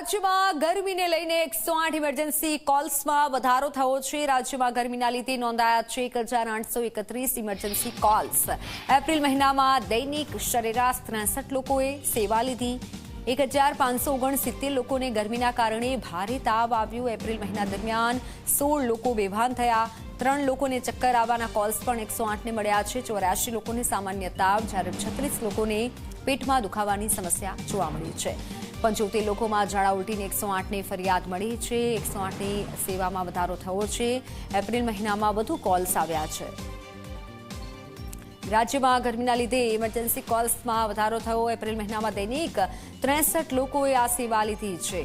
રાજ્યમાં ગરમીને લઈને 108 ઇમરજન્સી કોલ્સમાં વધારો થયો છે। રાજ્યમાં ગરમીના લીધે નોંધાયા છે 1831 ઇમરજન્સી કોલ્સ। એપ્રિલ મહિનામાં દૈનિક સરેરાશ 63 લોકોએ સેવા લીધી। 1569 લોકોને ગરમીના કારણે ભારે તાવ આવ્યો। એપ્રિલ મહિના દરમિયાન 16 લોકો બેભાન થયા। 3 લોકોને ચક્કર આવવાના કોલ્સ પણ 108ને મળ્યા છે। 84 લોકોને સામાન્ય તાવ જ્યારે 36 લોકોને પેટમાં દુખાવાની સમસ્યા જોવા મળી છે। 75 લોકોમાં ઝાડા ઉલટીની 108ને ફરિયાદ મળી છે। 108ની સેવામાં વધારો થયો છે। એપ્રિલ મહિનામાં વધુ કોલ્સ આવ્યા છે। રાજ્યમાં ગરમીના લીધે ઇમરજન્સી કોલ્સમાં વધારો થયો। એપ્રિલ મહિનામાં દૈનિક 63 લોકોએ આ સેવા લીધી છે।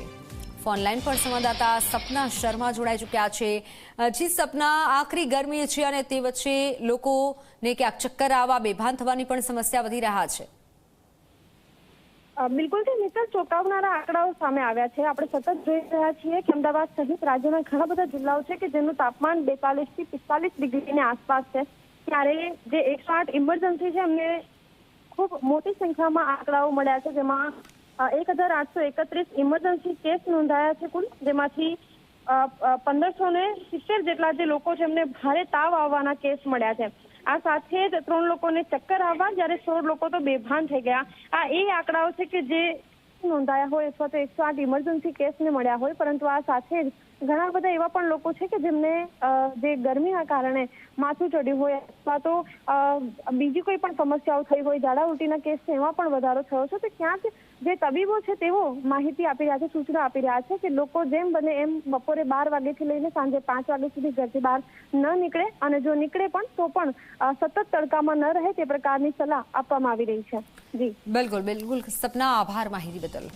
ફોનલાઈન પર સંવાદદાતા સપના શર્મા જોડાઈ ચૂક્યા છે। જી સપના, આખરી ગરમી છે અને તે વચ્ચે લોકોને ક્યાંક ચક્કર આવવા, બેભાન થવાની પણ સમસ્યા વધી રહ્યા છે। બિલકુલ થી મિત્ર, ચોંકાવનારા આંકડાઓ સામે આવ્યા છે। આપણે સતત જોઈ રહ્યા છીએ કે અમદાવાદ સહિત રાજ્યના ઘણા બધા જિલ્લાઓ છે કે જેનું તાપમાન 42 થી 45 ડિગ્રીની આસપાસ છે। ત્યારે જે 108 ઇમરજન્સી છે એમને ખૂબ મોટી સંખ્યામાં આંકડાઓ મળ્યા છે, જેમાં 1831 ઇમરજન્સી કેસ નોંધાયા છે કુલ, જેમાંથી 1570 જેટલા જે લોકો છે એમને ભારે તાવ આવવાના કેસ મળ્યા છે। આ સાથે જ 3 લોકોને ચક્કર આવવા જ્યારે 16 લોકો તો બેભાન થઈ ગયા। આ એ આંકડાઓ છે કે જે નોંધાયા હોય અથવા તો 108 ઇમરજન્સી કેસને મળ્યા હોય, પરંતુ આ સાથે જ ઘણા બધા એવા પણ લોકો છે કે જેમને જે ગરમીના કારણે માથું ચડ્યું હોય અથવા તો બીજી કોઈ પણ સમસ્યાઓ થઈ હોય, ઝાડા ઉલટીના કેસ છે એમાં પણ વધારો થયો છે। તો ક્યાંક જે તબીબો છે તેઓ માહિતી આપી રહ્યા છે, સૂચના આપી રહ્યા છે કે લોકો જેમ બને એમ બપોરે 12 વાગ્યાથી લઈને સાંજે 5 વાગ્યા સુધી ઘરથી બહાર ન નીકળે, અને જો નીકળે પણ તો પણ સતત તડકામાં ન રહે તે પ્રકારની સલાહ આપવામાં આવી રહી છે। જી બિલકુલ સપના, આભાર માહિતી બદલ।